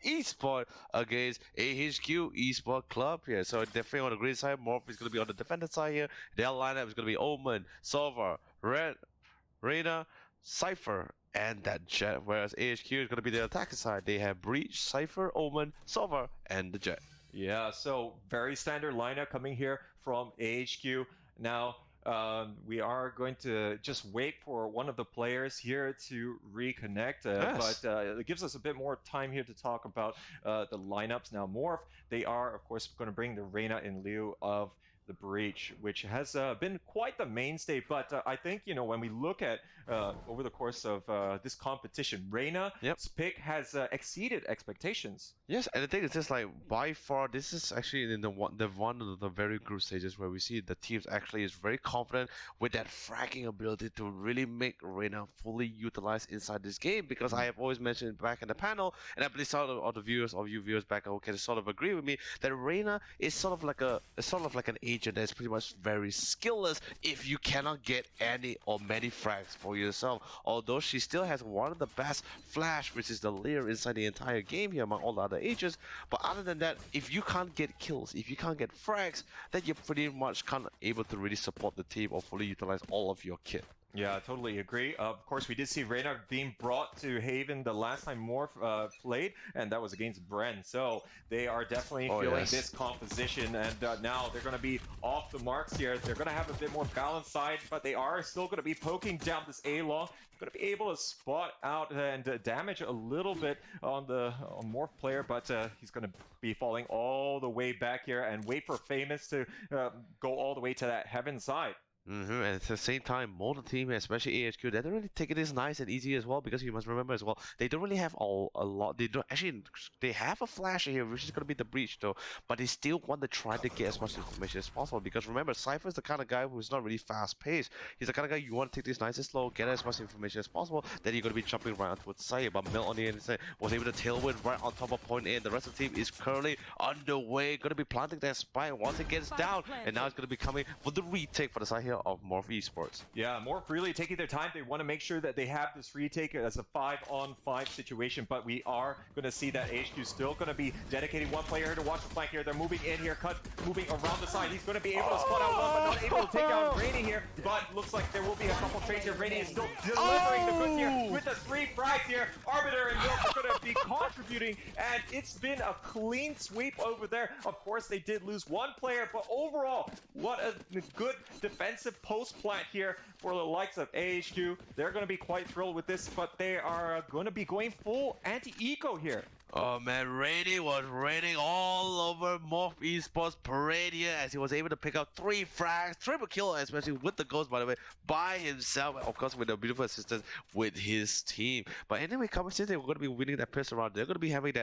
Esport against AHQ Esport Club here. So definitely on the green side, MORPH is going to be on the defender side here. Their lineup is going to be Omen, Sova, Red, Reyna, Cypher, and that Jet. Whereas AHQ is going to be the attacker side. They have Breach, Cypher, Omen, Sova, and the Jet. Yeah, so very standard lineup coming here from AHQ. Now, we are going to just wait for one of the players here to reconnect, Yes. but it gives us a bit more time here to talk about the lineups. Now, MORPH, they are, of course, going to bring the Reyna in lieu of the Breach, which has been quite the mainstay. But I think, when we look at over the course of this competition, Reyna's pick has exceeded expectations. Yes, and the thing is just like by far this is actually in the one of the very group stages where we see the teams actually is very confident with that fragging ability to really make Reyna fully utilized inside this game, because I have always mentioned back in the panel, and I believe some of the viewers back can sort of agree with me that Reyna is sort of like an agent that's pretty much very skillless if you cannot get any or many frags for yourself. Although she still has one of the best flash, which is the Leer inside the entire game here among all the other agents. But other than that, if you can't get kills, if you can't get frags, then you're pretty much can't able to really support the team or fully utilize all of your kit. Yeah, I totally agree. Of course, we did see Reyna being brought to Haven the last time MORPH played, and that was against Bren. So they are definitely feeling this composition, and now they're going to be off the marks here. They're going to have a bit more balanced side, but they are still going to be poking down this A-long. Going to be able to spot out and damage a little bit on the MORPH player, but he's going to be falling all the way back here and wait for Famous to go all the way to that Heaven side. And at the same time, most of the team, especially AHQ, they don't really take it as nice and easy as well, because you must remember as well, they don't really have a lot. They don't actually. They have a flash here, which is going to be the Breach though, but they still want to try to get as much information as possible, because remember, Cypher is the kind of guy who's not really fast paced. He's the kind of guy you want to take this nice and slow, get as much information as possible. Then you're going to be jumping right onto the side. But Mil on the inside was able to tailwind right on top of point A. The rest of the team is currently underway, going to be planting their spike once it gets down, and now it's going to be coming for the retake for the side here of MORPH Esports. Yeah, MORPH really taking their time. They want to make sure that they have this retake as a 5-on-5 situation, but we are going to see that AHQ still going to be dedicating one player to watch the flank here. They're moving in here, moving around the side. He's going to be able to spot out one, but not able to take out Rainy here. But looks like there will be a couple trades here. Rainy is still delivering the goods here with the 3 frags here. Arbiter and Milk are going to be contributing, and it's been a clean sweep over there. Of course, they did lose one player, but overall, what a good defensive post plant here for the likes of AHQ. They're going to be quite thrilled with this, but they are going to be going full anti-eco here. Oh man, Rainy was raining all over MORPH Esports parade here, as he was able to pick up 3 frags, triple kill, especially with the ghost, by the way, by himself, of course with a beautiful assistance with his team. But anyway, coming since they were going to be winning that piss around, they're going to be having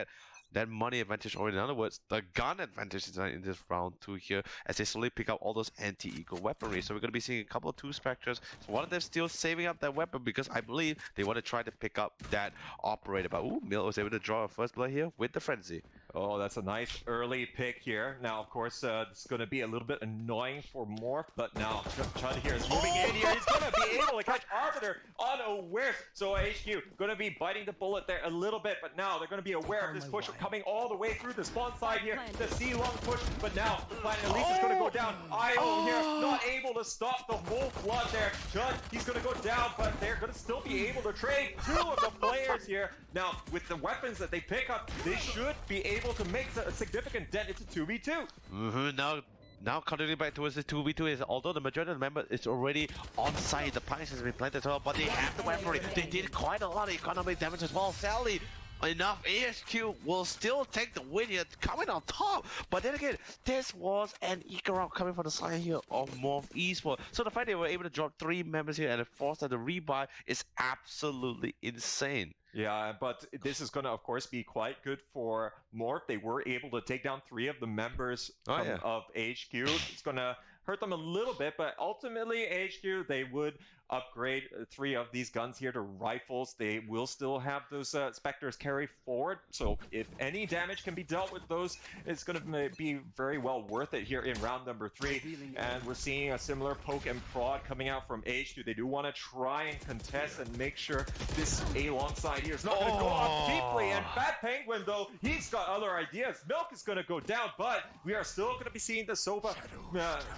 that money advantage, or in other words, the gun advantage in this round 2 here, as they slowly pick up all those anti-eco weaponry. So we're going to be seeing a couple of 2 Spectres. So one of them still saving up that weapon, because I believe they want to try to pick up that operator. But ooh, Mil was able to draw a first blood here with the Frenzy. Oh, that's a nice early pick here. Now, of course, it's going to be a little bit annoying for MORPH, but now Chun here is moving in here. He's going to be able to catch Arbiter unawares. So AHQ going to be biting the bullet there a little bit, but now they're going to be aware of this push coming all the way through the spawn side here. The C-long push, but now the Planet Elite is going to go down. Io here, not able to stop the whole flood there. Chun, he's going to go down, but they're going to still be able to trade 2 of the players here. Now, with the weapons that they pick up, they should be able to make a significant dent into 2v2. Now continuing back towards the 2v2 is, although the majority of the members is already on site, the punish has been planted as well, but they have the weaponry. They did quite a lot of economic damage as well. Sadly enough, AHQ will still take the win here, coming on top. But then again, this was an eco round coming from the side here of MORPH Esports. So the fact they were able to drop 3 members here and force them to rebuy is absolutely insane. Yeah, but this is going to, of course, be quite good for MORPH. They were able to take down 3 of the members of AHQ. It's going to hurt them a little bit, but ultimately, AHQ, they would upgrade 3 of these guns here to rifles. They will still have those Spectres carry forward, so if any damage can be dealt with those, it's going to be very well worth it here in round number 3. And we're seeing a similar poke and prod coming out from AHQ. They do want to try and contest and make sure this A long side here is not going to go off deeply. And Fat Penguin, though, he's got other ideas. Milk is going to go down, but we are still going to be seeing the Sova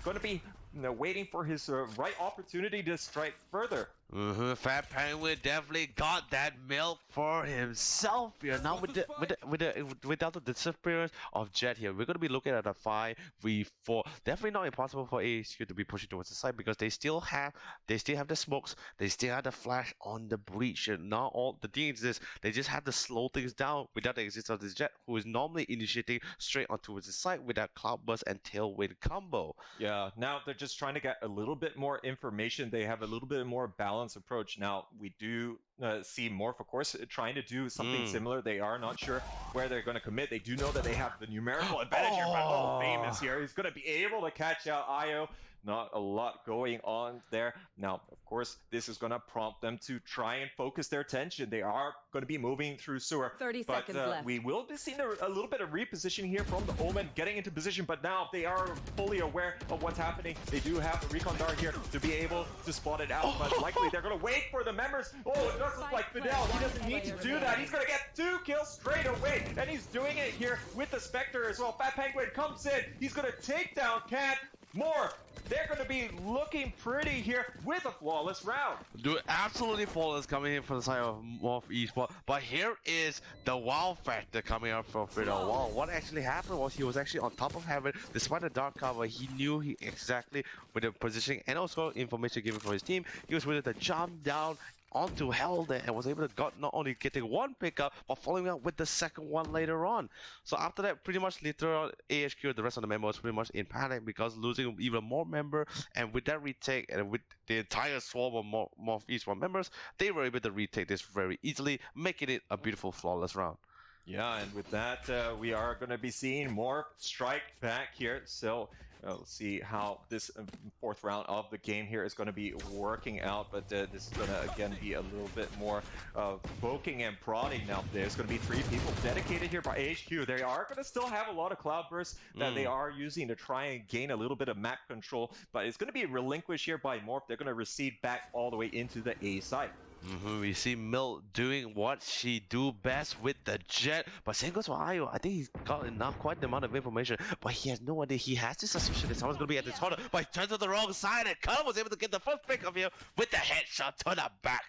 going to be waiting for his right opportunity to strike further. Fat Penguin definitely got that milk for himself here. Now without the disappearance of Jet here, we're gonna be looking at a 5v4. Definitely not impossible for AHQ to be pushing towards the side because they still have the smokes, they still have the flash on the breach. And now all the thing is this, they just have to slow things down without the existence of this Jet, who is normally initiating straight on towards the side with that Cloudburst and Tailwind combo. Yeah, now they're just trying to get a little bit more information. They have a little bit more balance approach. Now we do see MORPH, of course, trying to do something similar. They are not sure where they're going to commit. They do know that they have the numerical advantage here, but Famous here, he's going to be able to catch out IO. Not a lot going on there. Now, of course, this is going to prompt them to try and focus their attention. They are going to be moving through sewer. 30 seconds left. We will be seeing a little bit of reposition here from the Omen getting into position, but now they are fully aware of what's happening. They do have the recon dart here to be able to spot it out, but likely they're going to wait for the members. Oh, it does look like Fidel. He doesn't need to do that. He's going to get 2 kills straight away, and he's doing it here with the Spectre as well. Fat Penguin comes in. He's going to take down Cat. MORPH, they're going to be looking pretty here with a flawless round. Dude, absolutely flawless coming in from the side of MORPH Esports. But here is the wow factor coming up from Fidel. Wow, what actually happened was he was actually on top of heaven. Despite the dark cover, he knew exactly with the positioning and also information given from his team. He was willing to jump down onto hell there and was able to not only getting 1 pickup but following up with the second one later on. So after that, pretty much literal AHQ, the rest of the members pretty much in panic because losing even more member, and with that retake and with the entire swarm of MORPH Esports members, they were able to retake this very easily, making it a beautiful flawless round. Yeah, and with that, we are going to be seeing MORPH strike back here. So we'll see how this 4th round of the game here is going to be working out. But this is going to, again, be a little bit more poking and prodding now. There's going to be 3 people dedicated here by AHQ. They are going to still have a lot of cloud bursts that they are using to try and gain a little bit of map control. But it's going to be relinquished here by MORPH. They're going to recede back all the way into the A side. We see Milk doing what she do best with the Jet, but same goes for IO. I think he's got quite the amount of information, but he has no idea. He has this suspicion that someone's going to be at this corner, but he turns to the wrong side, and Cullen was able to get the first pick of him with the headshot to the back.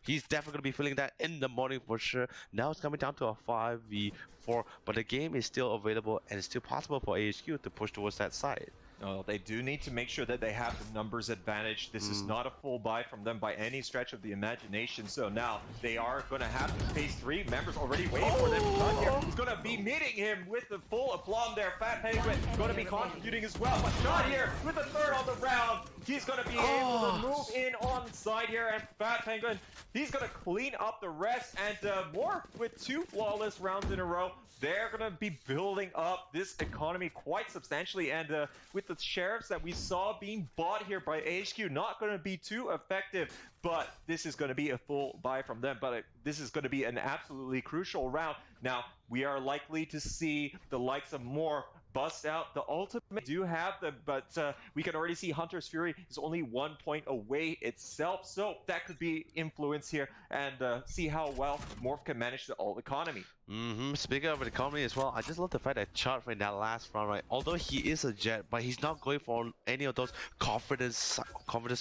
He's definitely going to be feeling that in the morning for sure. Now it's coming down to a 5v4, but the game is still available, and it's still possible for AHQ to push towards that side. They do need to make sure that they have the numbers advantage. This is not a full buy from them by any stretch of the imagination. So now they are going to have to face 3 members already waiting for them. Here. He's going to be meeting him with the full aplomb there. Fat Penguin going to be contributing as well. But not here with the 3rd on the round. He's going to be able to move in on side here. And Fat Penguin, he's going to clean up the rest. And MORPH with 2 flawless rounds in a row. They're going to be building up this economy quite substantially. And with the sheriffs that we saw being bought here by AHQ, not going to be too effective. But this is going to be a full buy from them. But this is going to be an absolutely crucial round. Now, we are likely to see the likes of MORPH bust out the ultimate. Do have them, but we can already see Hunter's Fury is only 1 point away itself, so that could be influence here, and see how well MORPH can manage the ult economy. Speaking of economy as well, I just love the fact that Chart in that last round, right? Although he is a Jet, but he's not going for any of those confidence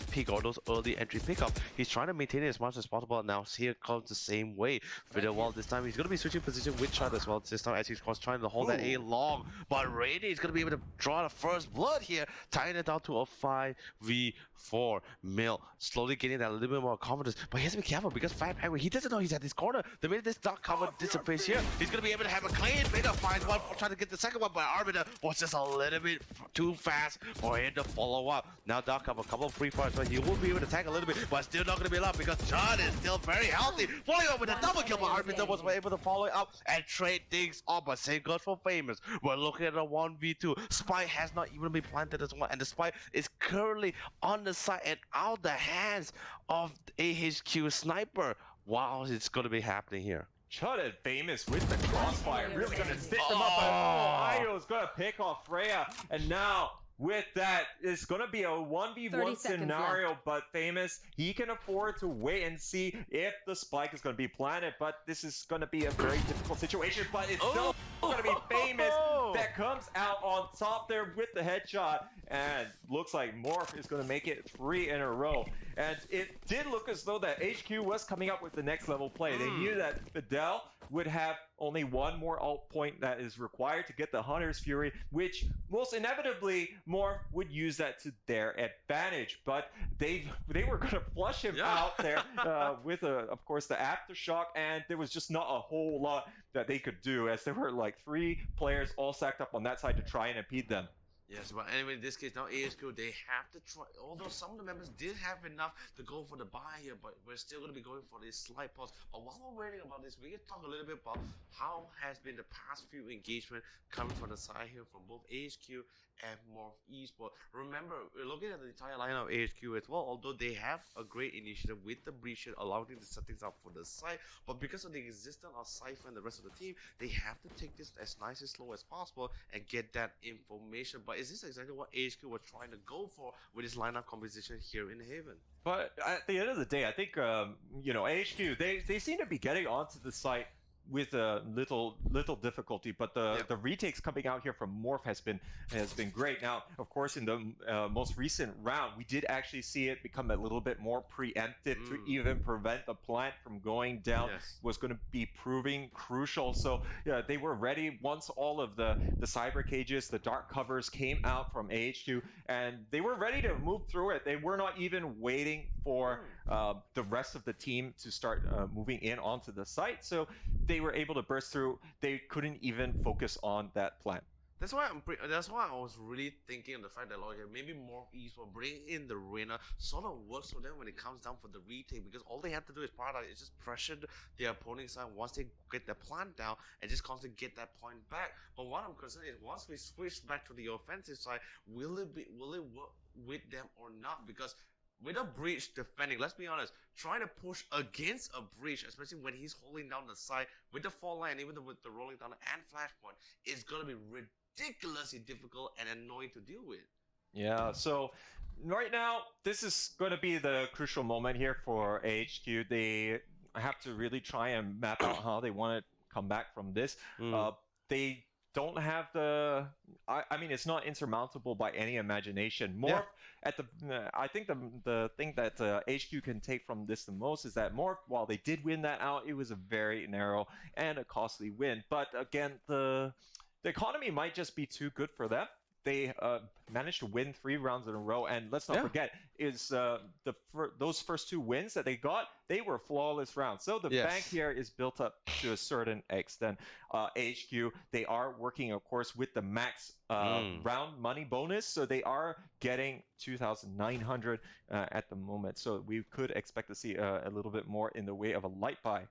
pick or those early entry pickup. He's trying to maintain it as much as possible. Now here comes the same way. Fidel, this time he's going to be switching position with Chart as well. This time as he's trying to hold that A long, but Rainy is going to be able to draw the first blood here, tying it down to a 5v4. Mill slowly getting that a little bit more confidence, but he has to be careful because Fat Penguin, he doesn't know he's at this corner. The minute this dark cover disappears here, here. He's gonna be able to have a clean Beta finds one, trying to get the second one, but Arbiter was just a little bit too fast for him to follow up. Now Doc have a couple of free fires, but he will be able to tag a little bit, but still not gonna be enough because John is still very healthy. Following up with a double kill, but Arbiter was able to follow it up and trade things off. But same goes for Famous. We're looking at a 1v2. Spike has not even been planted as well, and the Spike is currently on the side and out the hands of AHQ Sniper. Wow, it's gonna be happening here. Chud and Famous with the crossfire, really gonna stitch them up. Io's gonna pick off Freya, and now with that, it's gonna be a 1v1 scenario, but Famous, he can afford to wait and see if the spike is gonna be planted, but this is gonna be a very difficult situation, but it's still gonna be Famous that comes out on top there with the headshot, and looks like MORPH is gonna make it 3 in a row. And it did look as though that HQ was coming up with the next level play. They knew that Fidel would have only one more ult point that is required to get the Hunter's Fury, which most inevitably MORPH would use that to their advantage. But they were going to flush him out there with, of course, the Aftershock, and there was just not a whole lot that they could do, as there were like 3 players all stacked up on that side to try and impede them. Yes, but anyway, in this case, now AHQ, they have to try, although some of the members did have enough to go for the buy here, but we're still going to be going for this slight pause. But while we're waiting about this, we can talk a little bit about how has been the past few engagement coming from the side here from both AHQ and MORPH Esports. Remember, we're looking at the entire lineup of AHQ as well, although they have a great initiative with the breach, allowing them to set things up for the site, but because of the existence of Cypher and the rest of the team, they have to take this as nice and slow as possible and get that information. But is this exactly what AHQ was trying to go for with this lineup composition here in Haven? But at the end of the day, I think you know, AHQ, they seem to be getting onto the site with a little difficulty, but the retakes coming out here from MORPH has been great. Now, of course, in the most recent round, we did actually see it become a little bit more preemptive to even prevent the plant from going down. Was going to be proving crucial. So yeah, they were ready once all of the cyber cages, the dark covers came out from AHQ, and they were ready to move through it. They were not even waiting for the rest of the team to start moving in onto the site. So they were able to burst through. They couldn't even focus on that plant. That's why I was really thinking of the fact that, like, maybe MORPH Esports bring in the Reyna sort of works for them when it comes down for the retake, because all they have to do is prioritize, is just pressure the opponent side once they get the plant down and just constantly get that point back. But what I'm concerned is, once we switch back to the offensive side, will it work with them or not? Because with a breach defending, let's be honest, trying to push against a breach, especially when he's holding down the side with the fall line, even with the rolling down and flashpoint, is going to be ridiculously difficult and annoying to deal with. Yeah, so right now, this is going to be the crucial moment here for AHQ. They have to really try and map out how they want to come back from this. They don't have the... I mean, it's not insurmountable by any imagination. MORPH, I think the thing that HQ can take from this the most is that MORPH, while they did win that out, it was a very narrow and a costly win. But again, the economy might just be too good for them. They managed to win 3 rounds in a row, and let's not forget, is those first 2 wins that they got, they were flawless rounds. So the bank here is built up to a certain extent. HQ, they are working, of course, with the max round money bonus, so they are getting 2,900 at the moment. So we could expect to see a little bit more in the way of a light buy.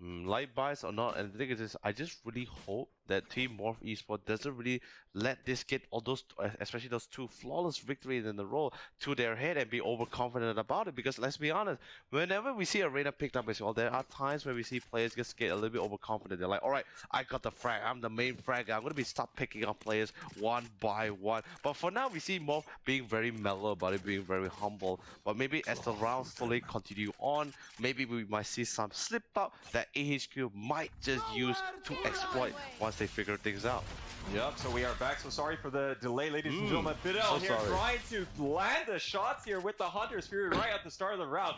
Light buys or not, and the thing is, I just really hope that Team MORPH Esports doesn't really let this get all those, especially those 2 flawless victories in the row, to their head and be overconfident about it. Because let's be honest, whenever we see a Reyna picked up as well, there are times where we see players just get a little bit overconfident. They're like, all right, I got the frag, I'm the main frag guy, I'm going to stop picking up players one by one. But for now, we see MORPH being very mellow about it, being very humble. But maybe as the rounds slowly continue on, maybe we might see some slip up that AHQ might just use to exploit once they figure things out. Yep, so we are back. So sorry for the delay, ladies and gentlemen. Fidel so here sorry. trying to land the shots here with the Hunter's Fury right at the start of the round.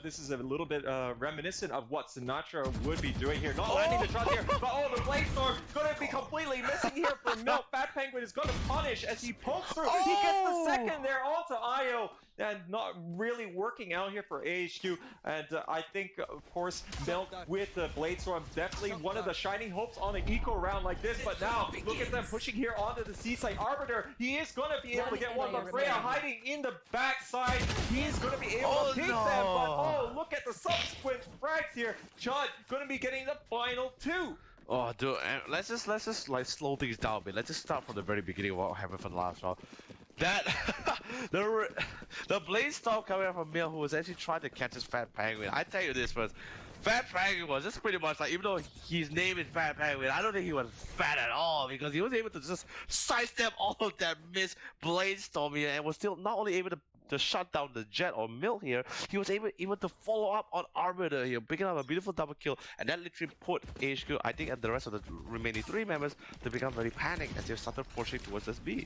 This is a little bit reminiscent of what Sinatra would be doing here. Not landing the shots here, but the Blade Storm going to be completely missing here for Milk. Fat Penguin is going to punish as he pokes through. He gets the second there onto Io. And not really working out here for AHQ. And I think, of course, Milk with the Blade Storm, definitely one of the shining hopes on an eco round like this. But now, look at them pushing here onto the Seaside Arbiter. He is going to be able to get one, but Freya hiding in the backside. He is going to be able to take them. But look at the subsequent frags here. Chud going to be getting the final 2. Oh, dude, let's just like slow things down a bit. Let's just start from the very beginning of what happened for the last round. That the Blade Storm coming out from Mill, who was actually trying to catch his Fat Penguin. I tell you this first, Fat Penguin was just pretty much like, even though his name is Fat Penguin, I don't think he was fat at all, because he was able to just sidestep all of that missed Blade Storm here and was still not only able to shut down the Jet or Mill here, he was able to follow up on Arbiter here, picking up a beautiful double kill, and that literally put AHQ, I think, and the rest of the remaining 3 members to become very panicked as they started pushing towards this B.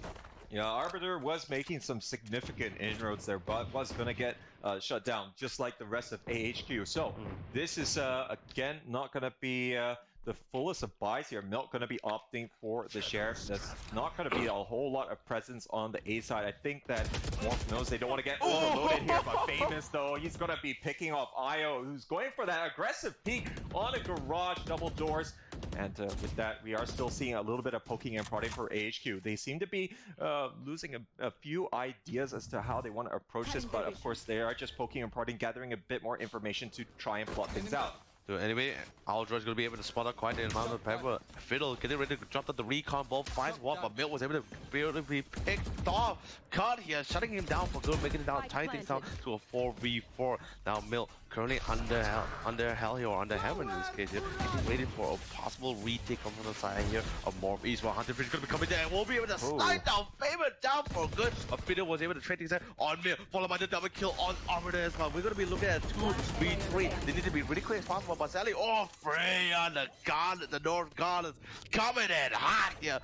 Yeah, Arbiter was making some significant inroads there, but was going to get shut down, just like the rest of AHQ. So, this is, again, not going to be the fullest of buys here. Milk going to be opting for the Sheriff. There's not going to be a whole lot of presence on the A side. I think that MORPH knows they don't want to get overloaded here, but Famous, though, he's going to be picking off Io, who's going for that aggressive peek on a garage, double doors. And with that, we are still seeing a little bit of poking and prodding for AHQ. They seem to be losing a few ideas as to how they want to approach this, but of course they are just poking and prodding, gathering a bit more information to try and plot things out. So anyway, Aldra is going to be able to spot out quite an amount of pepper. Fiddle getting ready to drop the recon, both finds one, but Milt was able to be picked off. Caught here, shutting him down for good, making it down, tying things down to a 4v4. Now Milt currently under hell here, or under hammer in this case here. He's waiting for a possible retake from the side here of MORPH East. Hunter Fish is going to be coming there and won't be able to snipe down Faber down for good. But Fiddle was able to trade things there on Milt, followed by the double kill on Arbiter as well. We're going to be looking at 2v3. They need to be really quick as possible. But Sally, Freya, the North Gardens coming in hot here,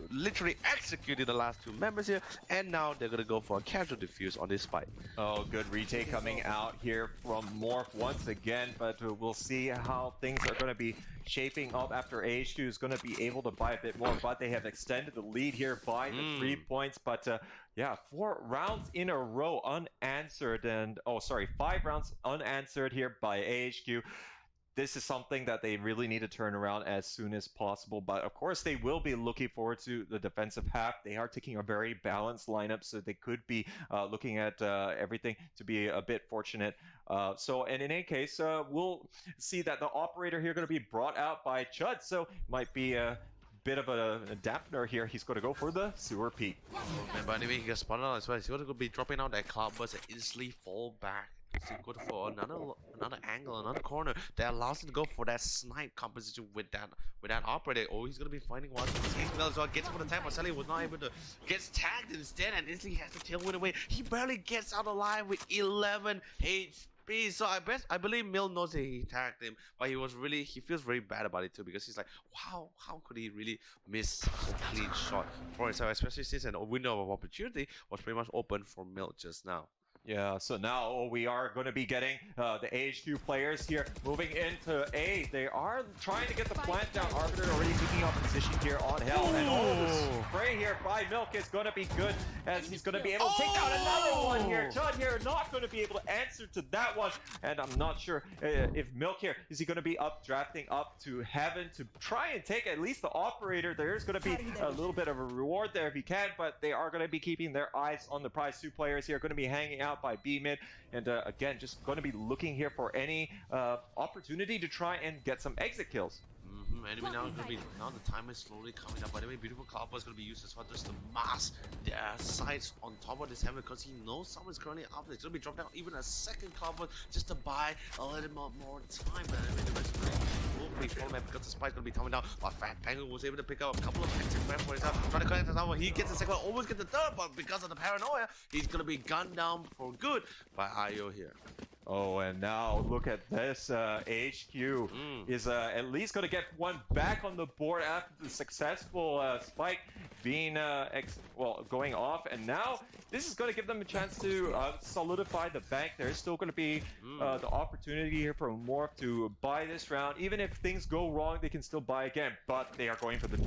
literally executing the last 2 members here, and now they're gonna go for a casual defuse on this fight. Oh, good retake coming out here from MORPH once again, but we'll see how things are going to be shaping up after AHQ is going to be able to buy a bit more, but they have extended the lead here by the 3 points. But yeah, 4 rounds in a row unanswered, and 5 rounds unanswered here by AHQ. This is something that they really need to turn around as soon as possible. But of course, they will be looking forward to the defensive half. They are taking a very balanced lineup, so they could be looking at everything to be a bit fortunate. And in any case, we'll see that the operator here going to be brought out by Chud. So might be a bit of a dampener here. He's going to go for the sewer peak. And but anyway, he got spotted out as well. He's going to be dropping out that cloud burst and instantly fall back. So go for another angle, another corner that allows him to go for that snipe composition with that operator. Oh, he's gonna be finding one. As well gets for the time. Marcelli was not able to get tagged instead, and instantly has to tailwind away. He barely gets out alive with 11 HP. So I believe Mill knows that he tagged him, but he feels very bad about it too, because he's like, wow, how could he really miss a clean shot for himself, especially since a window of opportunity was pretty much open for Mill just now. Yeah, so now we are going to be getting the AHQ players here moving into A. They are trying to get the plant down. Arbiter already taking up position here on Hell. And the spray here by Milk is going to be good, as he's going to be able to take down another one here. Chud here not going to be able to answer to that one. And I'm not sure if Milk here, is he going to be drafting up to heaven to try and take at least the operator. There's going to be a little bit of a reward there if he can, but they are going to be keeping their eyes on the prize. 2 players here going to be hanging out by B mid, and again, just going to be looking here for any opportunity to try and get some exit kills. Anyway, now the time is slowly coming up. By the way, beautiful Cloudburst is going to be used as well just to mask their sights on top of this hammer, because he knows someone's currently up there. He's going to be dropped down even a second Cloudburst just to buy a little more time. But anyway, the rest of the will be full man, because the spike's going to be coming down. But Fat Penguin was able to pick up a couple of extra frames for himself, trying to connect us out. He gets the second one, almost gets the third, but because of the paranoia, he's going to be gunned down for good by Io here. Oh, and now look at this. AHQ is at least going to get one back on the board after the successful spike being going off, and now this is going to give them a chance to solidify the bank. There's still going to be the opportunity here for MORPH to buy this round. Even if things go wrong, they can still buy again, but they are going for the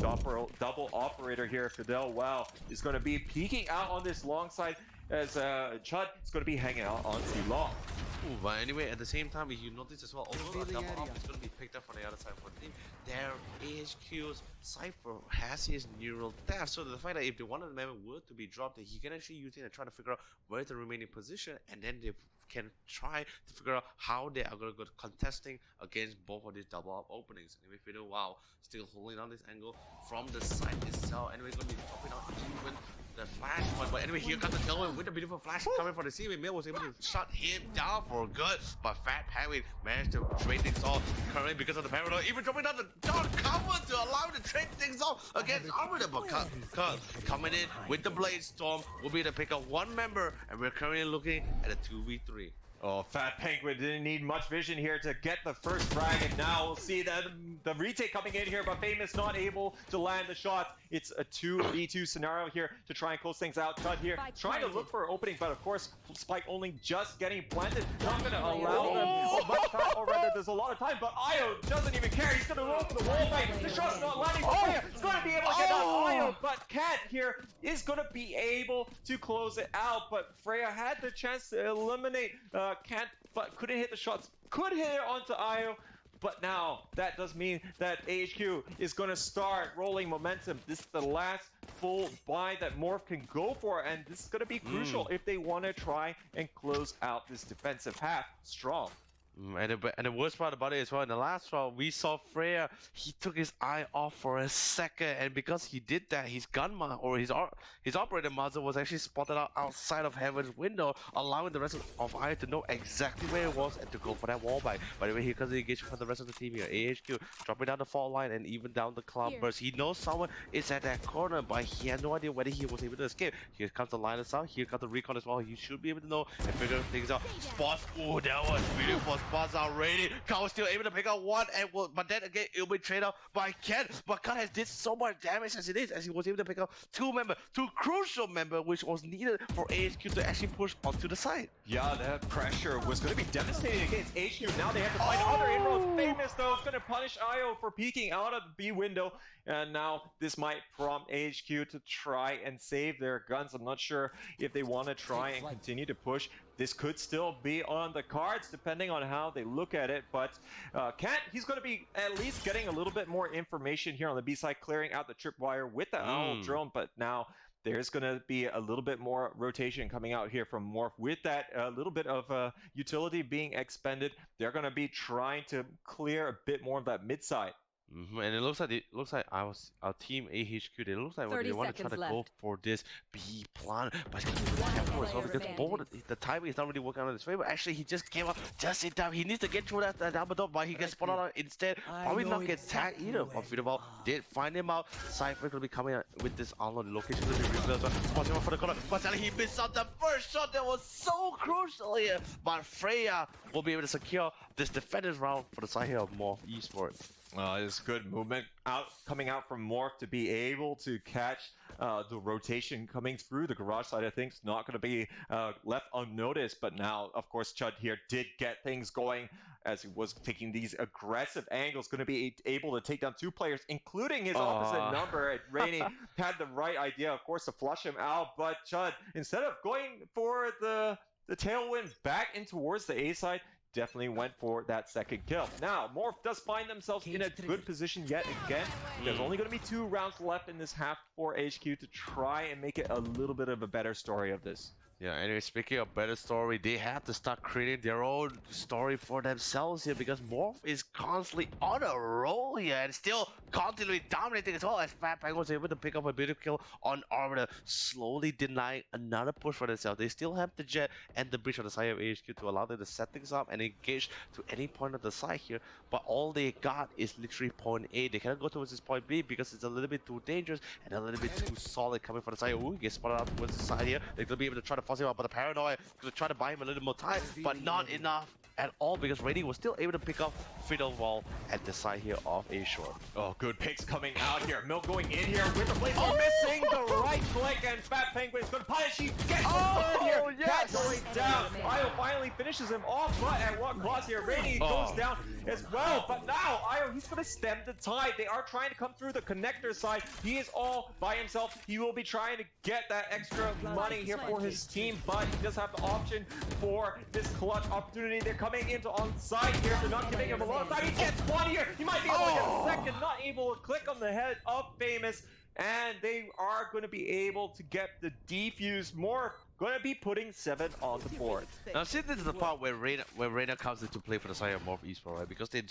double operator here. Fidel Wow is going to be peeking out on this long side as Chud is going to be hanging out on too long. Ooh, but anyway, at the same time, you notice as well, although the double up is going to be picked up on the other side for the team, their AHQ's Cypher has his neural theft. So the fact that if the one of the member were to be dropped, he can actually use it and try to figure out where the remaining position, and then they can try to figure out how they are going to go contesting against both of these double up openings. And if you know, wow, still holding on this angle from the side itself, and we're going to be dropping out even the flash one, but anyway, here comes the tailwind with a beautiful flash coming from the CV. Mill was able to shut him down for good, but Fat Penguin managed to trade things off currently because of the parallel, even dropping down the dark cover to allow him to trade things off against Arbiter. But Cut coming in with the Blade Storm will be to pick up one member, and we're currently looking at a 2v3. Oh, Fat Penguin didn't need much vision here to get the first frag, and now we'll see that the retake coming in here, but Famous not able to land the shots. It's a 2v2 scenario here to try and close things out. Chud here trying to look for an opening, but of course, Spike only just getting planted. Not going to allow them much time, or rather, there's a lot of time, but Io doesn't even care. He's going to roll for the wall fight. The shot's not landing for Freya. He's going to be able to get out Io, but Cat here is going to be able to close it out, but Freya had the chance to eliminate Cat, but couldn't hit the shots. Could hit it onto Io, but now that does mean that AHQ is going to start rolling momentum. This is the last full buy that MORPH can go for, and this is going to be crucial if they want to try and close out this defensive half strong. And the worst part about it as well, in the last round, we saw Freya, he took his eye off for a second, and because he did that, his gun or his operator muzzle was actually spotted out outside of Heaven's window, allowing the rest of Io to know exactly where it was and to go for that wall bite. By the way, here comes the engagement from the rest of the team here. AHQ dropping down the fault line and even down the cloud burst. He knows someone is at that corner, but he had no idea whether he was able to escape. Here comes the line of sound, here comes the recon as well. He should be able to know and figure things out. Spots, ooh, that was beautiful. Spots already. Cut was still able to pick out one, and but then again, it'll be traded off by Ken. But Cut has did so much damage as it is, as he was able to pick out two crucial member, which was needed for AHQ to actually push onto the side. Yeah, that pressure was going to be devastating against AHQ. Now they have to find other inroads. Famous, though, is going to punish Io for peeking out of the B window. And now this might prompt AHQ to try and save their guns. I'm not sure if they want to try and continue to push. This could still be on the cards, depending on how they look at it. But Kent, he's going to be at least getting a little bit more information here on the B side, clearing out the tripwire with the Owl drone. But now there's going to be a little bit more rotation coming out here from MORPH. With that little bit of utility being expended, they're going to be trying to clear a bit more of that mid side. And it looks like our team AHQ. They look like they want to try to go for this B plan, but it's gonna be careful as well because both the timing is not really working out in his favor. Actually, he just came up just in time. He needs to get through that double door, but he gets spotted out instead. Probably not get tagged either. But Fidel did find him out. Cypher gonna be coming out with this unknown location. Gonna be revealed. Watching out for the corner, but he missed out the first shot that was so crucial here. But Freya will be able to secure this defenders round for the side here of MORPH Esports. It's good movement coming out from MORPH to be able to catch the rotation coming through the garage side. I think it's not going to be left unnoticed, but now, of course, Chud here did get things going as he was taking these aggressive angles, going to be able to take down two players, including his opposite number. Rainey had the right idea, of course, to flush him out, but Chud, instead of going for the tailwind back in towards the A side, definitely went for that second kill. Now, MORPH does find themselves in a good position yet again. There's only going to be 2 rounds left in this half for HQ to try and make it a little bit of a better story of this. Yeah, anyway, speaking of better story, they have to start creating their own story for themselves here because MORPH is constantly on a roll here and still constantly dominating as well as Fat Penguin was able to pick up a bit of kill on Arbiter, slowly denying another push for themselves. They still have the jet and the breach on the side of AHQ to allow them to set things up and engage to any point of the side here, but all they got is literally point A. They cannot go towards this point B because it's a little bit too dangerous and a little bit too solid coming from the side. Ooh, he gets spotted out towards the side here. They're going to be able to try to force him out, but the Paranoid gonna try to buy him a little more time, but not enough at all because Rady was still able to pick up Fiddle Wall at the side here of A Short. Oh, good picks coming out here. Milk going in here with the place missing the right click, and Fat Penguin's gonna punish. He gets the third here. Yes! Cat going down. Io finally finishes him off, but at what cost here? Rady goes down as well. But now Io, he's gonna stem the tide. They are trying to come through the connector side. He is all by himself. He will be trying to get that extra money here for his team, but he does have the option for this clutch opportunity. They're coming into on side here. They're not giving him a lot of time. He gets one here. He might be able to get a second. Not able to click on the head of Famous. And they are going to be able to get the defuse. MORPH going to be putting 7 on the board. Now, see, this is the part where Reina comes into play for the side of MORPH Esports, right? Because they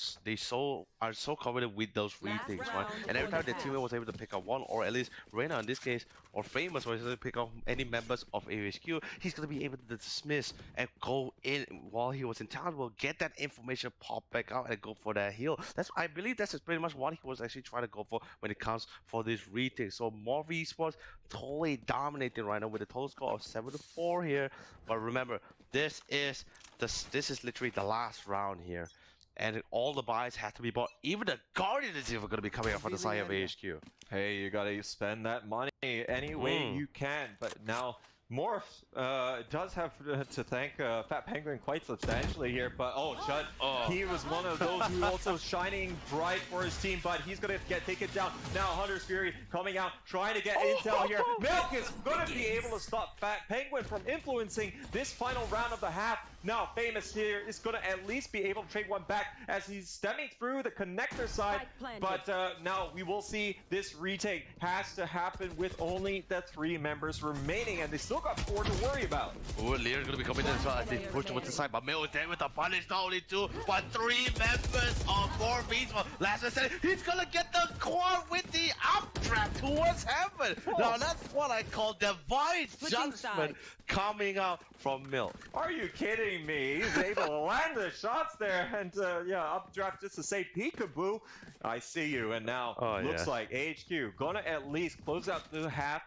are so confident with those retakes, right? And every time their teammate was able to pick up one, or at least Reina in this case, or Famous was able to pick up any members of AHQ, he's going to be able to dismiss and go in while he was in town, will get that information, pop back out, and go for that heal. I believe that's pretty much what he was actually trying to go for when it comes for this retake. So MORPH Esports totally dominating right now with a total score of 7-4 here. But remember, this is literally the last round here, and all the buys have to be bought. Even the Guardian is even going to be coming up from the side of AHQ. Hey, you gotta spend that money any way you can. But now MORPH does have to thank Fat Penguin quite substantially here, but Judd, he was one of those who also shining bright for his team, but he's gonna get taken down. Now Hunter's Fury coming out, trying to get intel here. Milk is gonna be able to stop Fat Penguin from influencing this final round of the half. Now Famous here is gonna at least be able to trade one back as he's stemming through the connector side, but now we will see this retake has to happen with only the 3 members remaining, and they still got 4 to worry about. Ooh, Lear's gonna be coming in as well as they push towards the side, but Mil is there with the punish, not only 2, but 3 members of MORPH Esports. Last one said he's gonna get the quad with the updraft towards heaven. Now that's what I call divine judgment coming out from Mil. Are you kidding me? He's able to land the shots there, and yeah, updraft just to say peekaboo. I see you, and now looks like AHQ gonna at least close out the half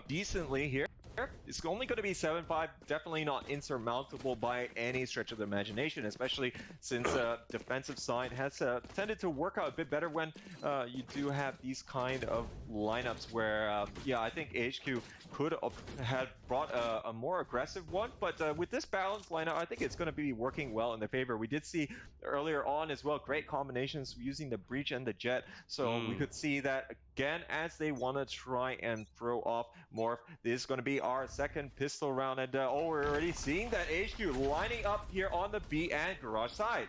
decently here. It's only going to be 7-5, definitely not insurmountable by any stretch of the imagination, especially since defensive side has tended to work out a bit better when you do have these kind of lineups where, yeah, I think AHQ could have brought a more aggressive one, but with this balanced lineup, I think it's going to be working well in their favor. We did see earlier on as well great combinations using the Breach and the Jet, so we could see that again as they want to try and throw off MORPH. This is going to be our second pistol round, and we're already seeing that HQ lining up here on the B and garage side.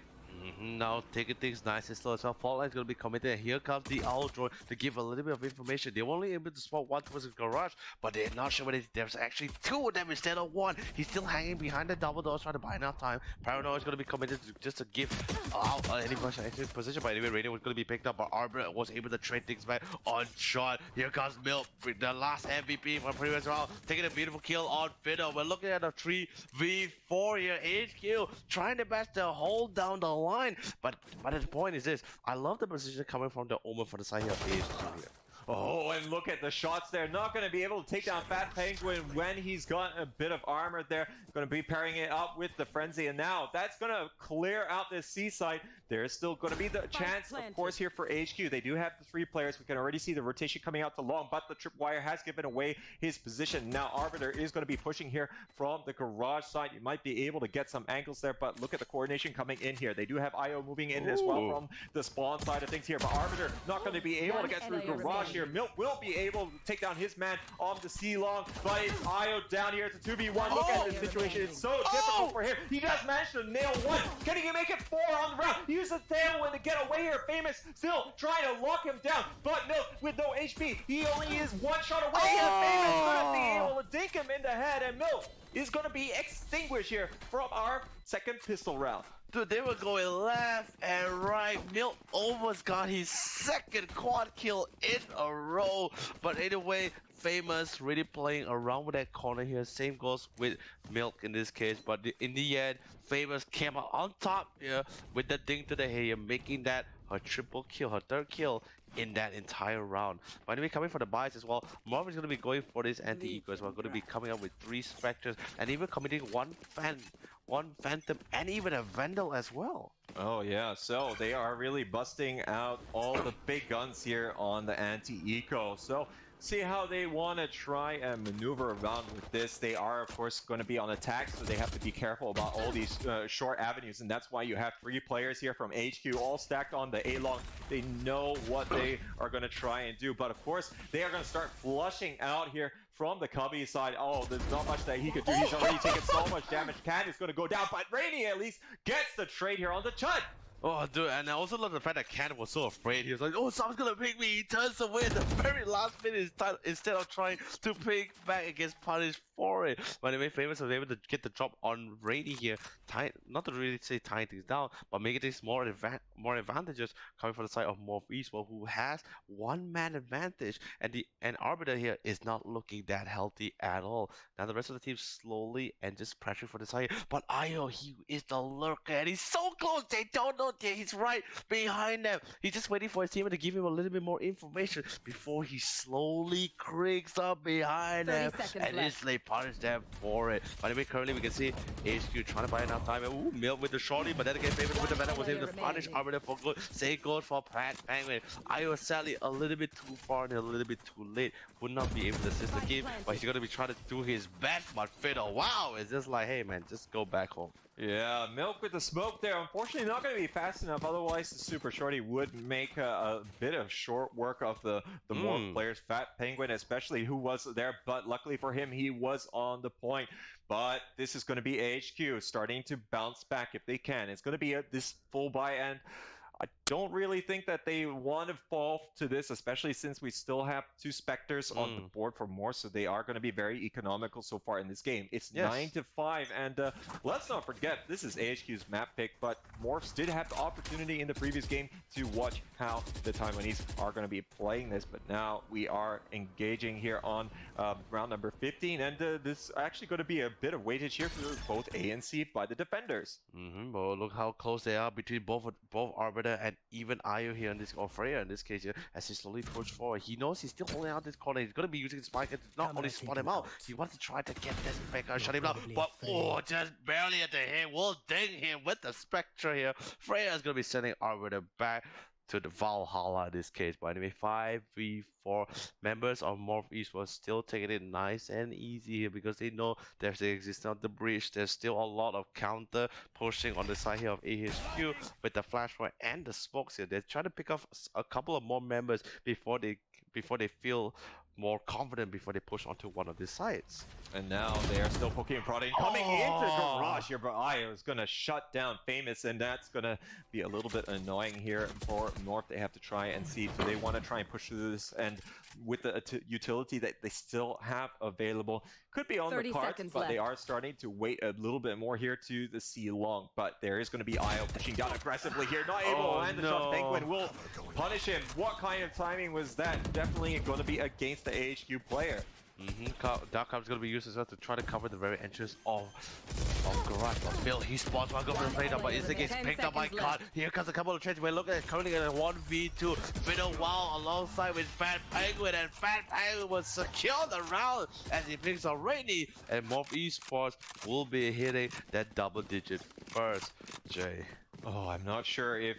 Now taking things nice and slow as well. Fault Line's gonna be committed. Here comes the Owl Drone to give a little bit of information. They were only able to spot one towards the garage, but they're not sure whether there's actually 2 of them instead of 1. He's still hanging behind the double doors trying to buy enough time. Paranoid is gonna be committed just to give out any position. But anyway, Radio was gonna be picked up, but Arbor was able to trade things back on shot. Here comes Milk, the last MVP from previous round, taking a beautiful kill on Fiddle. We're looking at a 3v4 here. HQ trying their best to hold down the line. But the point is this, I love the position coming from the Omen for the side here of AHQ here. Oh, and look at the shots there. Not going to be able to take down Fat Penguin when he's got a bit of armor there. Going to be pairing it up with the Frenzy, and now that's going to clear out this seaside. There's still going to be the chance, of course, here for HQ. They do have the 3 players. We can already see the rotation coming out to long, but the Tripwire has given away his position. Now Arbiter is going to be pushing here from the garage side. You might be able to get some angles there, but look at the coordination coming in here. They do have IO moving in as well from the spawn side of things here, but Arbiter not going to be able to get through garage here. Milk will be able to take down his man on the C-Long, but it's IO down here. It's a 2v1. Look at this situation. It's so difficult for him. He just managed to nail 1. Can he make it 4 on the round? Use the tailwind to get away here. Famous still trying to lock him down, but Milk with no HP. He only is 1 shot away, and Famous gonna be able to dink him in the head, and Milk is gonna be extinguished here from our second pistol round. Dude, they were going left and right. Milk almost got his second quad kill in a row. But anyway, Famous really playing around with that corner here. Same goes with Milk in this case. But in the end, Famous came out on top here with the ding to the head, making that her triple kill, her 3rd kill in that entire round. By the way, coming for the buys as well, MORPH is going to be going for this anti-eco as well. Going to be coming up with 3 Spectres and even committing one Phantom and even a Vandal as well. Oh yeah, so they are really busting out all the big guns here on the anti-eco. So see how they want to try and maneuver around with this. They are, of course, going to be on attack, so they have to be careful about all these short avenues, and that's why you have 3 players here from AHQ all stacked on the A-long. They know what they are going to try and do, but of course, they are going to start flushing out here from the Cubby side. Oh, there's not much that he could do. He's already taken so much damage. Can is going to go down, but Rainy at least gets the trade here on the Chud. Oh, dude, and I also love the fact that Ken was so afraid. He was like, oh, someone's gonna pick me. He turns away at the very last minute instead of trying to pick back and gets punished for it. But anyway, Famous was able to get the drop on Rainy here. Not to really say tying things down, but making things more advantageous coming from the side of MORPH Esports, who has 1-man advantage. And Arbiter here is not looking that healthy at all. Now the rest of the team slowly and just pressuring for the side. But Ayo, he is the lurker, and he's so close. They don't know. He's right behind them. He's just waiting for his teammate to give him a little bit more information before he slowly creeps up behind them and instantly punish them for it. By the way, currently we can see AHQ trying to buy enough time. Ooh, Milk with the shorty, but then again, Famous with the Venom was able to punish Arbiter for good. Same goes for Penguin. Io sadly a little bit too far and a little bit too late. Would not be able to assist the game, but he's gonna be trying to do his best. But Fiddle, wow, it's just like, hey man, just go back home. Yeah, Milk with the smoke there. Unfortunately, not going to be fast enough. Otherwise, the Super Shorty would make a bit of short work of the MORPH players. Fat Penguin, especially, who was there. But luckily for him, he was on the point. But this is going to be AHQ starting to bounce back if they can. It's going to be this full buy, and I don't really think that they want to fall to this, especially since we still have 2 Spectres on the board for more, so they are going to be very economical so far in this game. It's 9-5, and let's not forget, this is AHQ's map pick, but MORPHs did have the opportunity in the previous game to watch how the Taiwanese are going to be playing this, but now we are engaging here on round number 15, and this is actually going to be a bit of weightage here for both A and C by the defenders. But look how close they are between both Arbiter and even Ayo here in this, or Freya in this case here, as he slowly pushes forward. He knows he's still holding out this corner. He's going to be using his spike to not only spot him out, he wants to try to get this Spectre, shut him down, but just barely at the hit. We'll ding him with the Spectre here. Freya is going to be sending Arbiter back to the Valhalla in this case. But anyway, 5v4 members of MORPH Esports still taking it nice and easy here because they know there's the existence of the breach. There's still a lot of counter pushing on the side here of AHQ with the flashpoint and the smokes here. They're trying to pick up a couple of more members before they feel more confident before they push onto one of these sides. And now they are still poking and prodding, coming into Garage here, but Ayo is going to shut down Famous, and that's going to be a little bit annoying here for North. They have to try and see, do they want to try and push through this, and with the utility that they still have available, could be on the cards, but they are starting to wait a little bit more here to the C long, but there is going to be Ayo pushing down aggressively here, not able to land the shot. Penguin will punish him. What kind of timing was that? Definitely going to be against the AHQ player. Dark Cloud is going to be used as well to try to cover the very entrance of Garage. But Bill, he spots one, go for the play down, but is gets picked up by Cut. Here comes a couple of trades. We're looking at currently at a 1v2. Fiddle Wow alongside with Fat Penguin, and Fat Penguin will secure the round as he picks up Rainy, and MORPH Esports will be hitting that double digit first. Jay. Oh, I'm not sure if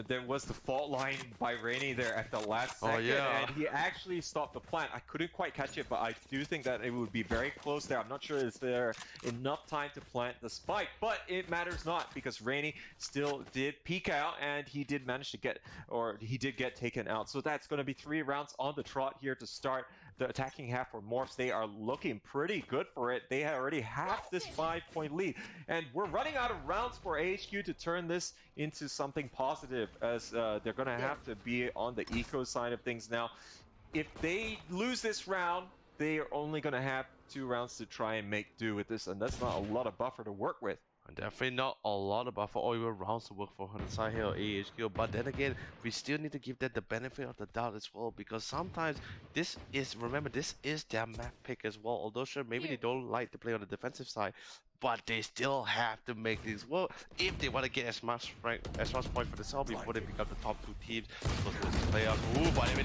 there was the fault line by Rainy there at the last second, and he actually stopped the plant. I couldn't quite catch it, but I do think that it would be very close there. I'm not sure is there enough time to plant the spike, but it matters not because Rainy still did peek out, and he did manage to get, or he did get taken out. So that's going to be 3 rounds on the trot here to start the attacking half for MORPHs. They are looking pretty good for it. They already have this 5-point lead, and we're running out of rounds for AHQ to turn this into something positive, as they're going to have to be on the eco side of things now. If they lose this round, they are only going to have 2 rounds to try and make do with this, and that's not a lot of buffer to work with. Definitely not a lot about for all your rounds to work for Side here or AHQ, but then again, we still need to give that the benefit of the doubt as well, because sometimes remember, this is their map pick as well. Although sure, maybe they don't like to play on the defensive side, but they still have to make things work if they want to get as much points for themselves before they become the top two teams. So this is playoffs. Ooh, but even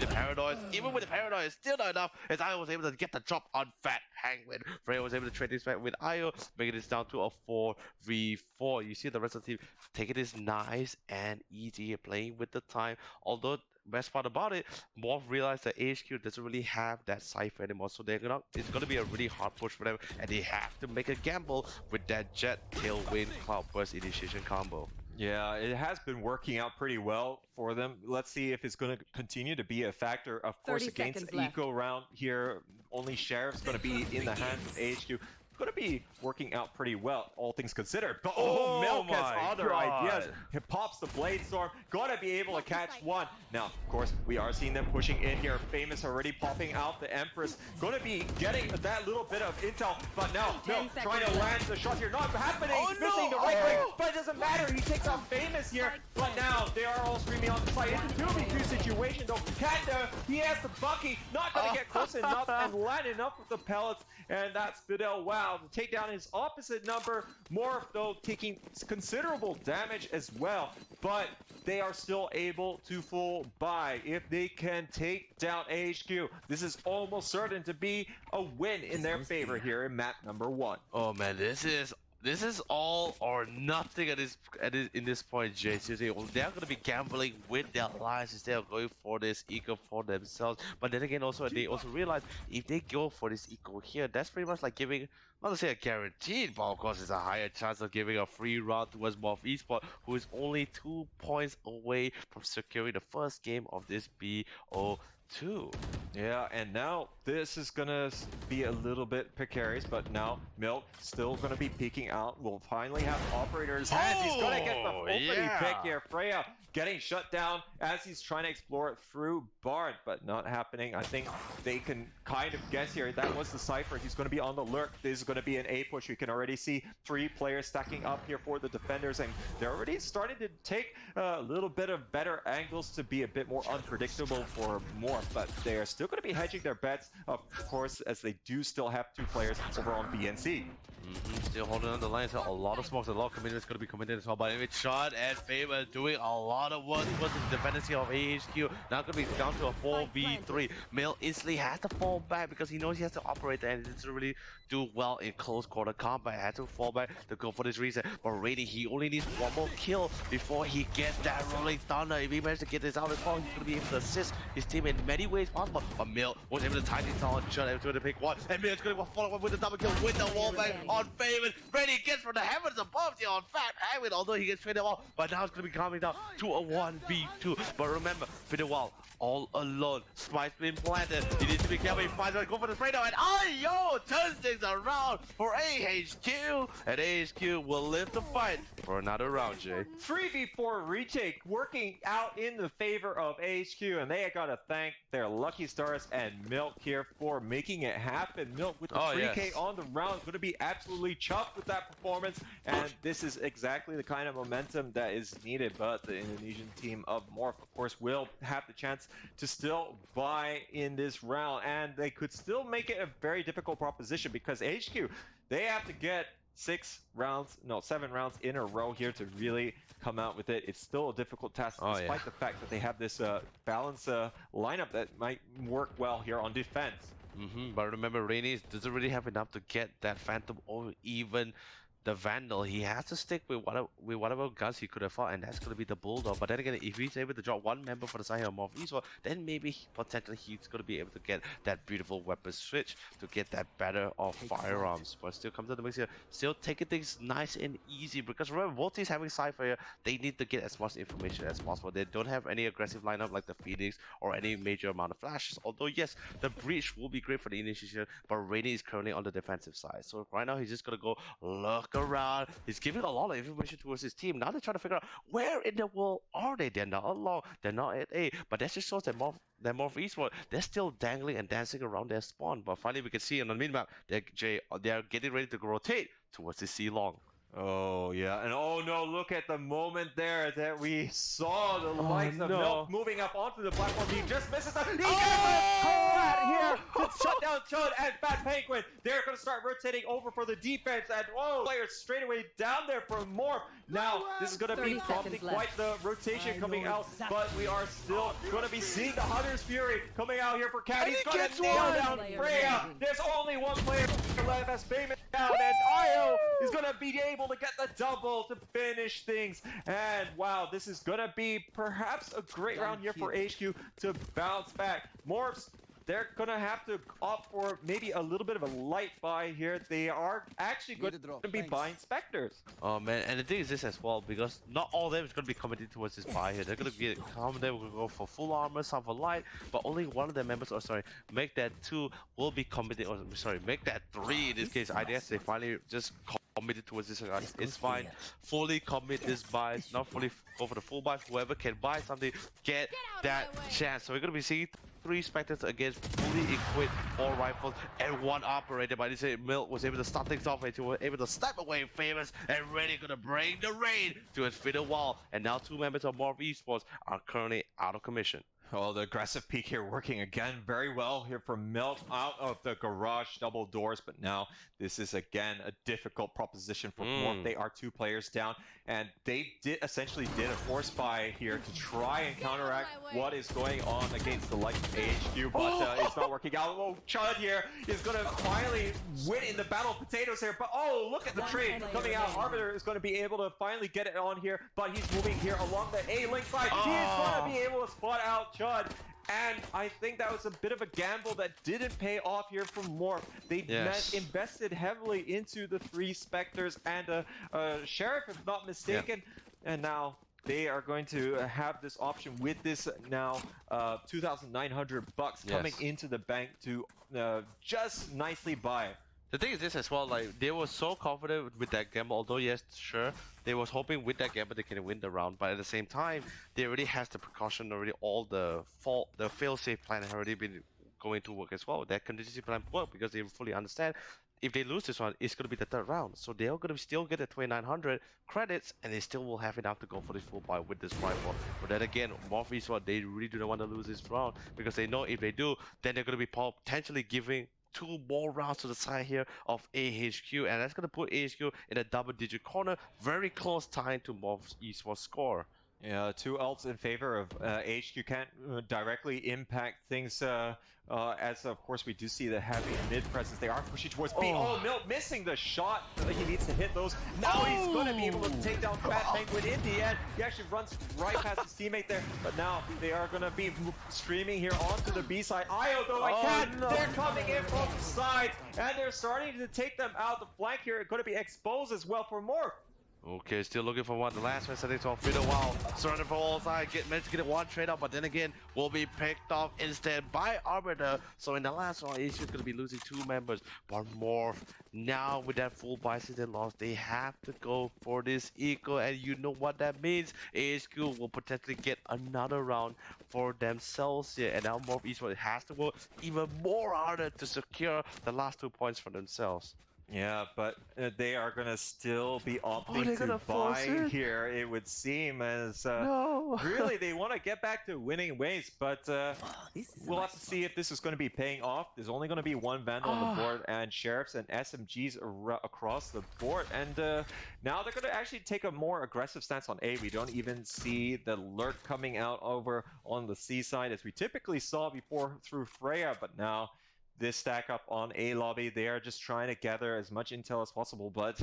with the Paradox, it's still not enough. As I was able to get the drop on Fat Penguin. Freya was able to trade this back with Io, making this down to a 4v4. You see the rest of the team taking this nice and easy, playing with the time. Although best part about it, MORPH realized that AHQ doesn't really have that Cypher anymore, so it's gonna be a really hard push for them, and they have to make a gamble with that Jet Tailwind Cloud Burst initiation combo. Yeah, it has been working out pretty well for them. Let's see if it's going to continue to be a factor. Of course, against Eco round here, only Sheriff's going to be in the hands of AHQ. Going to be working out pretty well, all things considered. But Milk has other ideas. He pops the Blade Storm, gonna be able to catch one. Now, of course, we are seeing them pushing in here. Famous already popping out the Empress. Gonna be getting that little bit of intel, but now Milk trying to land the shot here. Not happening, missing the right click, but it doesn't matter. He takes out Famous here, but now they are all screaming on the side. It's a 2v2 situation though. Kanda, he has the Bucky, not gonna get close enough and land enough with the pellets, and that's Fidel. Wow. To take down his opposite number. MORPH though taking considerable damage as well, but they are still able to full buy. If they can take down AHQ, this is almost certain to be a win in their favor here in map number 1. Oh man, this is all or nothing in this point, Jay. Seriously, they're gonna be gambling with their lives instead of going for this eco for themselves. But then again, they also realize if they go for this eco here, that's pretty much like giving, not to say a guaranteed, but of course it's a higher chance of giving a free round towards MORPH Esports, who is only 2 points away from securing the first game of this BO2. Yeah, and now this is gonna be a little bit precarious, but now Milk still gonna be peeking out. We'll finally have Operator's hands. He's gonna get the opening pick here. Freya getting shut down as he's trying to explore it through Bard, but not happening. I think they can kind of guess here. That was the Cypher. He's gonna be on the lurk. This is gonna be an A push. You can already see 3 players stacking up here for the defenders, and they're already starting to take a little bit of better angles to be a bit more unpredictable for MORPH, but they are still going to be hedging their bets, of course, as they do still have 2 players over on BNC. Still holding on the line, so a lot of smokes, a lot of commitment is going to be committed as well. But anyway, Shot and Favor doing a lot of work towards the dependency of AHQ. Now going to be down to a 4v3. Mill instantly has to fall back because he knows he has to operate and it doesn't really do well in close quarter combat. Has to fall back to go for this reset. But Rainy, he only needs 1 more kill before he gets that Rolling Thunder. If he manages to get this out as well, he's going to be able to assist his team in many ways possible. But Mill was able to tie things on Shot, able to pick 1. And Mill's going to follow up with the double kill with the wall bang on Favor. Rainy gets from the heavens above here on Fat Penguin, although he gets traded off. But now it's going to be coming down to a 1v2. But remember, Fidel all alone. Spike's been planted. He needs to be careful. He finds out to go for the spray now. And Ayo turns things around for AHQ. And AHQ will live the fight for another round, Jay. 3v4 retake working out in the favor of AHQ. And they gotta thank their lucky stars and Milk here for making it happen. Milk with the 3K on the round. Going to be absolutely chuffed with that performance. And this is exactly the kind of momentum that is needed. But the Indonesian team of MORPH, of course, will have the chance to still buy in this round, and they could still make it a very difficult proposition because HQ, they have to get 7 rounds in a row here to really come out with it. It's still a difficult task despite the fact that they have this balanced lineup that might work well here on defense. But remember, Rainy doesn't really have enough to get that Phantom or even the Vandal. He has to stick with whatever guns he could afford, and that's going to be the Bulldog. But then again, if he's able to drop 1 member for the side here of MORPH Esports, then maybe potentially he's going to be able to get that beautiful weapon switch to get that better of firearms. But still comes to the mix here, still taking things nice and easy, because remember, both teams having Cypher here, they need to get as much information as possible. They don't have any aggressive lineup like the Phoenix or any major amount of flashes, although yes, the Breach will be great for the initiation, but Rainy is currently on the defensive side. So right now he's just going to go look around. He's giving a lot of information towards his team. Now they're trying to figure out where in the world are they. They're not alone. They're not at A. But that just shows that MORPH Esports, they're still dangling and dancing around their spawn. But finally we can see on the minimap that they are getting ready to rotate towards the C long. Oh yeah, and oh no, look at the moment there that we saw the likes of no. Milk moving up onto the platform. He just misses it. He gets Oh! it! Conrad here to shut down Chud and Fat Penguin. They're going to start rotating over for the defense, and whoa, players straight away down there for more. Now this is going to be 30 prompting seconds quite the rotation coming out, but we are still going to be seeing the Hunter's Fury coming out here for Cat. He's going to nail down Freya. There's only one player left as Payment down, and Io is going to be able to get the double to finish things. And wow, this is going to be perhaps a great round here for AHQ to bounce back. MORPH, they're going to have to opt for maybe a little bit of a light buy here. They are actually going to be buying Spectres. Oh man, and the thing is this as well, because not all of them is going to be committed towards this buy here. They're going to be committed, will go for full armor, some for light, but only one of the members, or sorry, make that 2 will be committed, or sorry, make that 3 in this case. I guess they finally just committed towards this, guys. It's fine. Fully commit this buy, not fully go for the full buy. Whoever can buy something, get that chance. So we're going to be seeing 3 Spectres against fully equipped 4 rifles and 1 operator. But this Milk was able to start things off, and he was able to snipe away Famous and really gonna bring the raid to his fiddle wall. And now 2 members of MORPH Esports are currently out of commission. Oh, the aggressive peek here working again very well here from Milk out of the garage double doors, but now this is again a difficult proposition for MORPH. They are 2 players down, and they essentially did a force buy here to try and counteract what is going on against the likes of AHQ, but it's not working out. Oh, Chud here is going to finally win in the battle of potatoes here, but oh, look at the trade coming out. Arbiter is going to be able to finally get it on here, but he's moving here along the A-link side. He's going to be able to spot out Chud. And I think that was a bit of a gamble that didn't pay off here from MORPH. They invested heavily into the 3 Spectres and a Sheriff, if not mistaken. And now they are going to have this option with this now $2,900 coming into the bank to just nicely buy. The thing is this as well, like they were so confident with that gamble, although yes, sure, they was hoping with that gamble they can win the round, but at the same time, they already has the precaution, already all the fail-safe plan has already been going to work as well. That contingency plan worked because they fully understand if they lose this one, it's going to be the 3rd round. So they're going to still get the 2,900 credits, and they still will have enough to go for this full buy with this rifle. But then again, MORPH is what they really do not want to lose this round, because they know if they do, then they're going to be potentially giving 2 more rounds to the side here of AHQ, and that's going to put AHQ in a double-digit corner, very close time to MORPH Esports score. Yeah, 2 ults in favor of AHQ can't directly impact things as of course we do see the heavy mid presence. They are pushing towards B. Oh, Milk missing the shot. He needs to hit those. Now he's going to be able to take down Fat Penguin in the end. He actually runs right past his teammate there, but now they are going to be streaming here onto the B side. Io though, they're coming in from the sides, and they're starting to take them out. The flank here is going to be exposed as well for MORPH. Okay, still looking for one. The last one setting off Fiddle Wow. Surrender for all sides. Managed to get 1 trade up, but then again, will be picked off instead by Arbiter. So in the last round, AHQ is going to be losing 2 members. But MORPH, now with that full buy season loss, they have to go for this eco. And you know what that means. AHQ will potentially get another round for themselves here. And now MORPH Esports has to work even more harder to secure the last 2 points for themselves. Yeah, but they are going to still be opting to buy here, it would seem, as really they want to get back to winning ways, but we'll have to see if this is going to be paying off. There's only going to be 1 Vandal on the board, and Sheriffs and SMGs across the board, and now they're going to actually take a more aggressive stance on A. We don't even see the lurk coming out over on the C side, as we typically saw before through Freya, but now this stack up on A lobby, they are just trying to gather as much intel as possible, but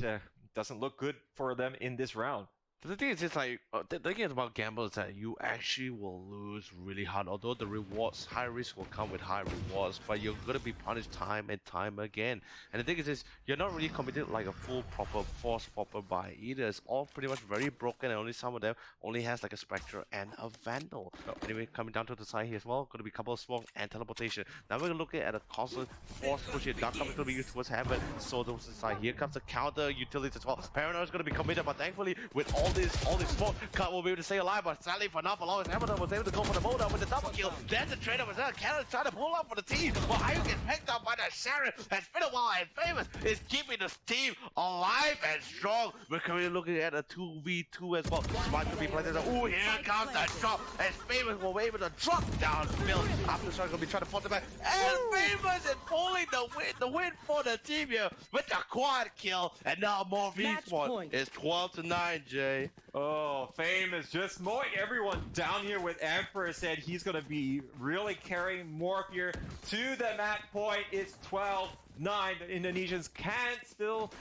doesn't look good for them in this round. The thing is, it's like, the thing about gamble is that you actually will lose really hard. Although the rewards, high risk will come with high rewards, but you're going to be punished time and time again. And the thing is, you're not really committed like a full proper force proper buy either. It's all pretty much very broken, and only some of them only has like a Spectre and a Vandal. Anyway, coming down to the side here as well, going to be a couple of smokes and teleportation. Now we're looking at a constant force push here. Dark Coming is going to be used towards Heaven. So towards the side. Here comes the counter utilities as well. Paranoia is going to be committed, but thankfully, with all all this smoke. Cut will be able to stay alive, but sadly for now, Valorant Hamilton was able to go for the bulldog with the double kill. There's the trade over there. Cannon trying to pull up for the team. Well, Ayu gets picked up by that Sharon. It's been a while, and Famous is keeping this team alive and strong. We're currently looking at a 2v2 as well. Smart to be playing. Ooh, here comes that shot. And Famous will be able to drop down Phil. After Shark will be trying to put them back. And Famous is pulling the win for the team here with the quad kill. And now MORPH one is 12-9, Jay. Oh, Famous just mowing everyone down here with Emperor. Said he's going to be really carrying MORPH here to the match point. It's 12-9. The Indonesians can still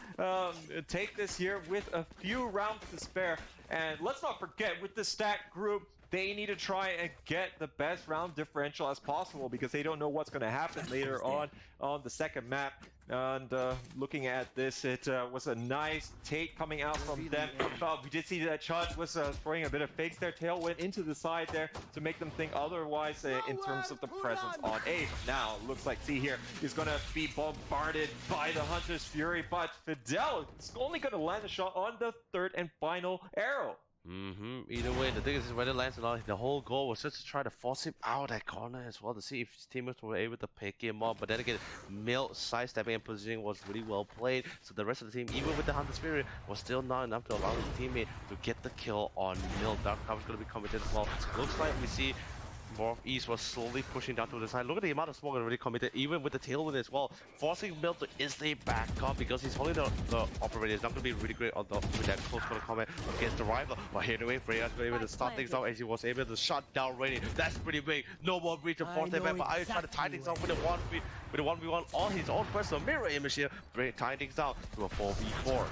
take this here with a few rounds to spare. And let's not forget, with the stacked group, they need to try and get the best round differential as possible because they don't know what's going to happen later on the second map. And looking at this, it was a nice take coming out from them. We did see that Chud was throwing a bit of fakes there. Tail went into the side there to make them think otherwise in terms of the presence on A. Now, looks like C here is going to be bombarded by the Hunter's Fury, but Fidel is only going to land a shot on the third and final arrow. Either way, the thing is whether it lands or not, the whole goal was just to try to force him out that corner as well to see if his teammates were able to pick him up. But then again, Milt sidestepping and positioning was really well played. So the rest of the team, even with the Hunter Spirit, was still not enough to allow his teammate to get the kill on Milt. Dark Cover's going to be committed as well. So looks like we see MORPH East was slowly pushing down to the side. Look at the amount of smoke already committed, even with the tailwind as well. Forcing Milt to instantly back up because he's holding the operator. It's not going to be really great on with that close quarter combat against the rival. But here anyway, Freya's going to be able to start things out as he was able to shut down Rainy. That's pretty big. No more breach to force them back, but Ayu trying to tie things up with a 1v1 on his own personal mirror image here, tying things down to a 4v4.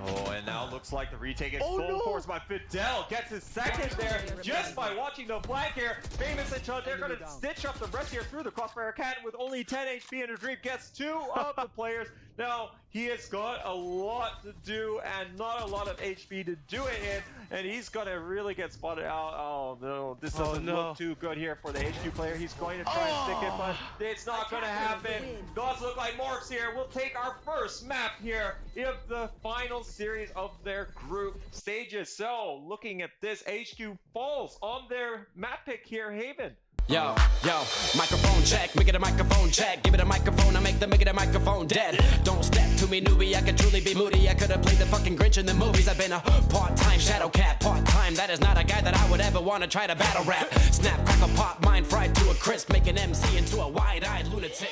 Oh, and now looks like the retake is full force by Fidel. Gets his second there just by watching the flank here. Famous and Chud, they're going to stitch up the rest here through the crossfire cannon with only 10 HP in a dream. Gets two of the players. Now, he has got a lot to do and not a lot of HP to do it in. And he's going to really get spotted out. Oh, no. This doesn't look too good here for the HQ player. He's going to try and stick it, but it's not going to happen. Does look like MORPH here. We'll take our first map here of the final series of their group stages. So, looking at this, HQ falls on their map pick here, Haven. Yo, microphone check, make it a microphone check. Give it a microphone, I make it a microphone dead. Don't step to me, newbie, I could truly be moody. I could have played the fucking Grinch in the movies. I've been a part-time shadow cat, part-time. That is not a guy that I would ever want to try to battle rap. Snap, crackle, pop, mind fried to a crisp. Make an MC into a wide-eyed lunatic.